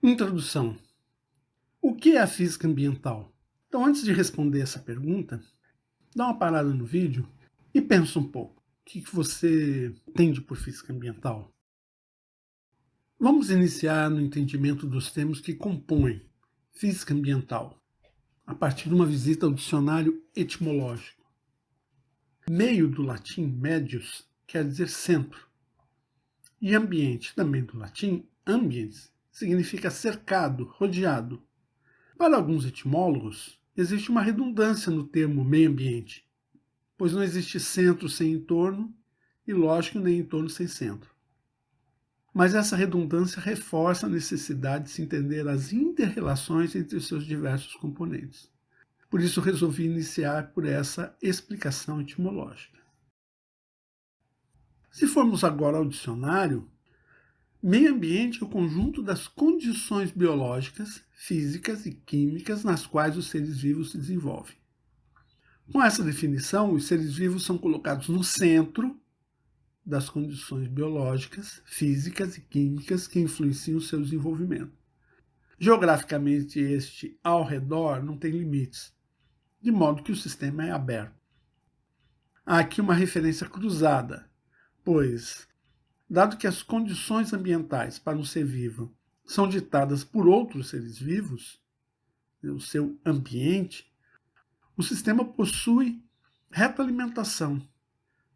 Introdução. O que é a física ambiental? Então, antes de responder essa pergunta, dá uma parada no vídeo e pensa um pouco. O que você entende por física ambiental? Vamos iniciar no entendimento dos termos que compõem física ambiental, a partir de uma visita ao dicionário etimológico. Meio do latim medius quer dizer centro, e ambiente, também do latim ambiens, significa cercado, rodeado. Para alguns etimólogos, existe uma redundância no termo meio ambiente, pois não existe centro sem entorno e, lógico, nem entorno sem centro. Mas essa redundância reforça a necessidade de se entender as inter-relações entre os seus diversos componentes. Por isso resolvi iniciar por essa explicação etimológica. Se formos agora ao dicionário, meio ambiente é o conjunto das condições biológicas, físicas e químicas nas quais os seres vivos se desenvolvem. Com essa definição, os seres vivos são colocados no centro das condições biológicas, físicas e químicas que influenciam o seu desenvolvimento. Geograficamente, este ao redor não tem limites, de modo que o sistema é aberto. Há aqui uma referência cruzada, pois, dado que as condições ambientais para um ser vivo são ditadas por outros seres vivos, o seu ambiente, o sistema possui retroalimentação,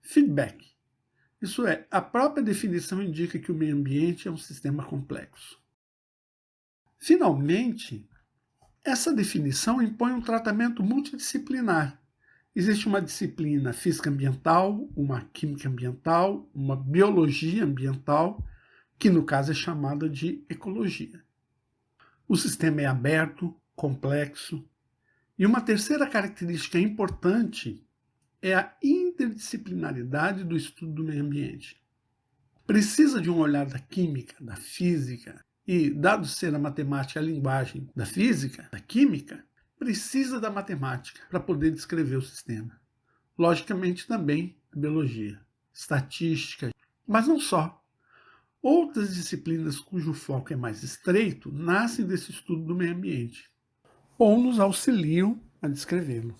feedback. Isso é, a própria definição indica que o meio ambiente é um sistema complexo. Finalmente, essa definição impõe um tratamento multidisciplinar. Existe uma disciplina física ambiental, uma química ambiental, uma biologia ambiental, que no caso é chamada de ecologia. O sistema é aberto, complexo, e uma terceira característica importante é a interdisciplinaridade do estudo do meio ambiente. Precisa de um olhar da química, da física, e, dado ser a matemática a linguagem da física, da química, precisa da matemática para poder descrever o sistema. Logicamente também a biologia, estatística, mas não só. Outras disciplinas cujo foco é mais estreito nascem desse estudo do meio ambiente, ou nos auxiliam a descrevê-lo.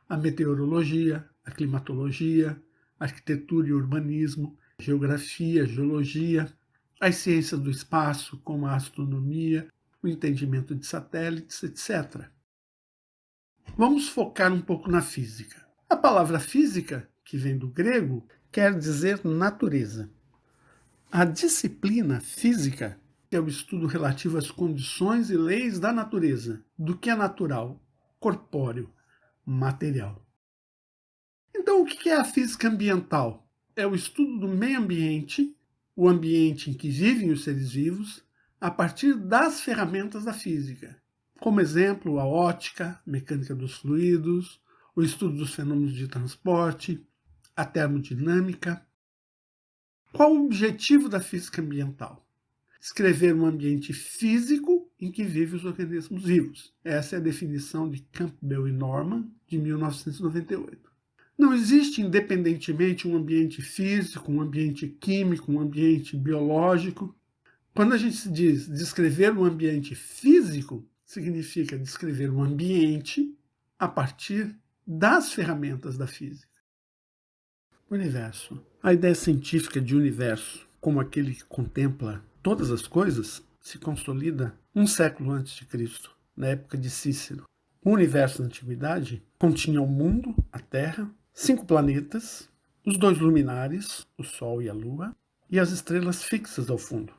A meteorologia, a climatologia, a arquitetura e urbanismo, geografia, geologia, as ciências do espaço, como a astronomia, o entendimento de satélites, etc. Vamos focar um pouco na física. A palavra física, que vem do grego, quer dizer natureza. A disciplina física é o estudo relativo às condições e leis da natureza, do que é natural, corpóreo, material. Então, o que é a física ambiental? É o estudo do meio ambiente, o ambiente em que vivem os seres vivos, a partir das ferramentas da física. Como exemplo, a ótica, a mecânica dos fluidos, o estudo dos fenômenos de transporte, a termodinâmica. Qual o objetivo da física ambiental? Descrever um ambiente físico em que vivem os organismos vivos. Essa é a definição de Campbell e Norman, de 1998. Não existe, independentemente, um ambiente físico, um ambiente químico, um ambiente biológico. Quando a gente diz descrever um ambiente físico, significa descrever um ambiente a partir das ferramentas da física. Universo. A ideia científica de universo, como aquele que contempla todas as coisas, se consolida um século antes de Cristo, na época de Cícero. O universo da antiguidade continha o mundo, a Terra, 5 planetas, os 2 luminares, o Sol e a Lua, e as estrelas fixas ao fundo.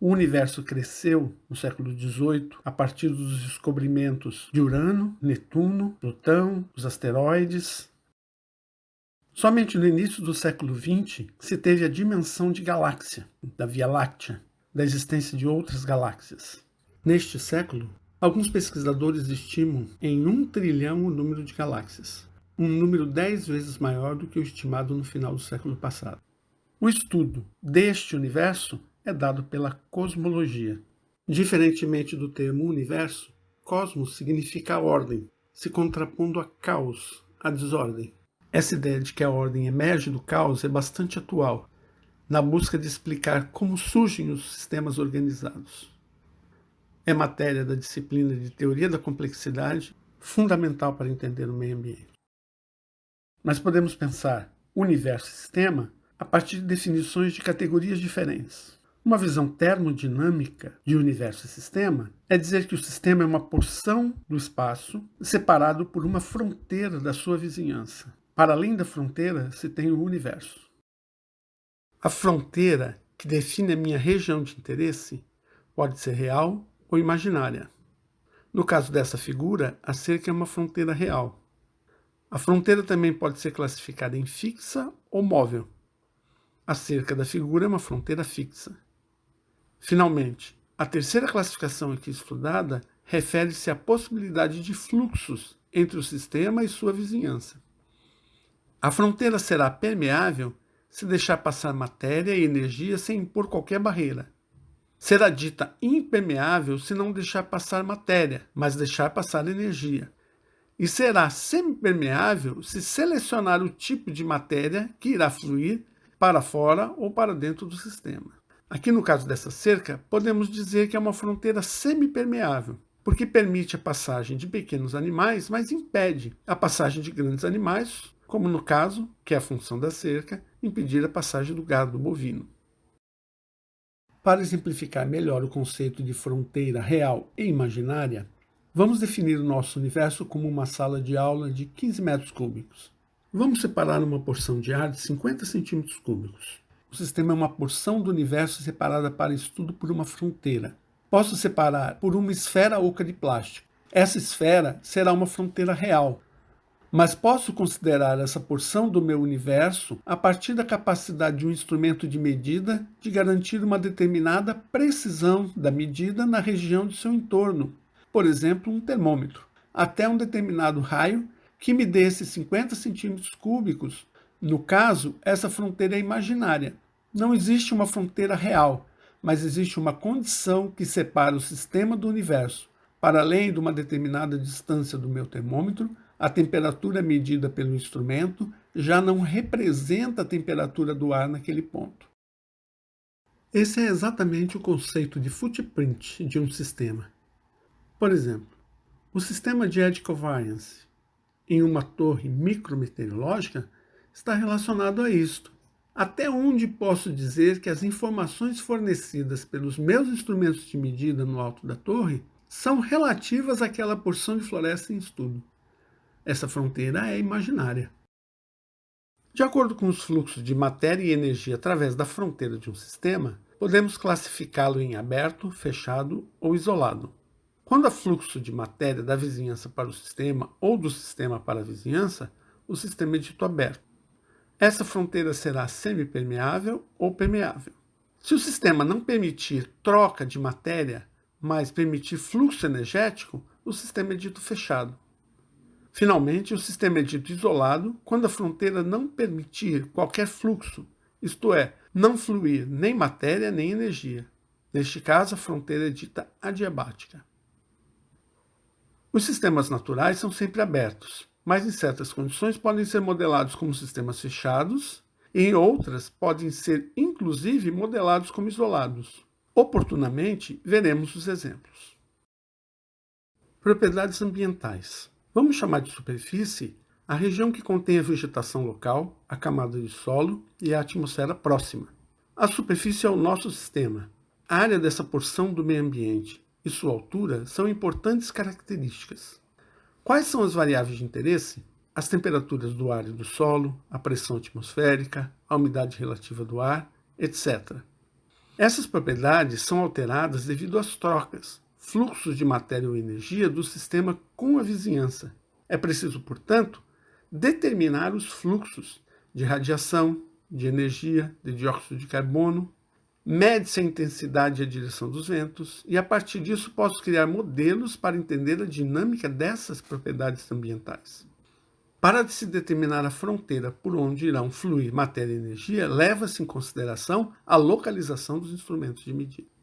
O universo cresceu no século XVIII a partir dos descobrimentos de Urano, Netuno, Plutão, os asteroides. Somente no início do século XX se teve a dimensão de galáxia, da Via Láctea, da existência de outras galáxias. Neste século, alguns pesquisadores estimam em 1 trilhão o número de galáxias, um número 10 vezes maior do que o estimado no final do século passado. O estudo deste universo é dado pela cosmologia. Diferentemente do termo universo, cosmos significa ordem, se contrapondo a caos, a desordem. Essa ideia de que a ordem emerge do caos é bastante atual, na busca de explicar como surgem os sistemas organizados. É matéria da disciplina de Teoria da Complexidade, fundamental para entender o meio ambiente. Mas podemos pensar universo e sistema a partir de definições de categorias diferentes. Uma visão termodinâmica de universo e sistema é dizer que o sistema é uma porção do espaço separado por uma fronteira da sua vizinhança. Para além da fronteira se tem o universo. A fronteira que define a minha região de interesse pode ser real ou imaginária. No caso dessa figura, a cerca é uma fronteira real. A fronteira também pode ser classificada em fixa ou móvel. A cerca da figura é uma fronteira fixa. Finalmente, a terceira classificação aqui estudada refere-se à possibilidade de fluxos entre o sistema e sua vizinhança. A fronteira será permeável se deixar passar matéria e energia sem impor qualquer barreira. Será dita impermeável se não deixar passar matéria, mas deixar passar energia. E será semipermeável se selecionar o tipo de matéria que irá fluir para fora ou para dentro do sistema. Aqui no caso dessa cerca, podemos dizer que é uma fronteira semipermeável, porque permite a passagem de pequenos animais, mas impede a passagem de grandes animais, como no caso, que é a função da cerca, impedir a passagem do gado bovino. Para exemplificar melhor o conceito de fronteira real e imaginária, vamos definir o nosso universo como uma sala de aula de 15 metros cúbicos. Vamos separar uma porção de ar de 50 centímetros cúbicos. O sistema é uma porção do universo separada para estudo por uma fronteira. Posso separar por uma esfera oca de plástico. Essa esfera será uma fronteira real, mas posso considerar essa porção do meu universo a partir da capacidade de um instrumento de medida de garantir uma determinada precisão da medida na região de seu entorno, por exemplo, um termômetro, até um determinado raio que me dê esses 50 centímetros cúbicos. No caso, essa fronteira é imaginária. Não existe uma fronteira real, mas existe uma condição que separa o sistema do universo. Para além de uma determinada distância do meu termômetro, a temperatura medida pelo instrumento já não representa a temperatura do ar naquele ponto. Esse é exatamente o conceito de footprint de um sistema. Por exemplo, o sistema de eddy covariance em uma torre micrometeorológica está relacionado a isto. Até onde posso dizer que as informações fornecidas pelos meus instrumentos de medida no alto da torre são relativas àquela porção de floresta em estudo. Essa fronteira é imaginária. De acordo com os fluxos de matéria e energia através da fronteira de um sistema, podemos classificá-lo em aberto, fechado ou isolado. Quando há fluxo de matéria da vizinhança para o sistema ou do sistema para a vizinhança, o sistema é dito aberto. Essa fronteira será semipermeável ou permeável. Se o sistema não permitir troca de matéria, mas permitir fluxo energético, o sistema é dito fechado. Finalmente, o sistema é dito isolado quando a fronteira não permitir qualquer fluxo, isto é, não fluir nem matéria nem energia. Neste caso, a fronteira é dita adiabática. Os sistemas naturais são sempre abertos, mas em certas condições podem ser modelados como sistemas fechados e em outras podem ser inclusive modelados como isolados. Oportunamente, veremos os exemplos. Propriedades ambientais. Vamos chamar de superfície a região que contém a vegetação local, a camada de solo e a atmosfera próxima. A superfície é o nosso sistema. A área dessa porção do meio ambiente e sua altura são importantes características. Quais são as variáveis de interesse? As temperaturas do ar e do solo, a pressão atmosférica, a umidade relativa do ar, etc. Essas propriedades são alteradas devido às trocas, fluxos de matéria ou energia do sistema com a vizinhança. É preciso, portanto, determinar os fluxos de radiação, de energia, de dióxido de carbono, mede-se a intensidade e a direção dos ventos, e a partir disso posso criar modelos para entender a dinâmica dessas propriedades ambientais. Para se determinar a fronteira por onde irão fluir matéria e energia, leva-se em consideração a localização dos instrumentos de medida.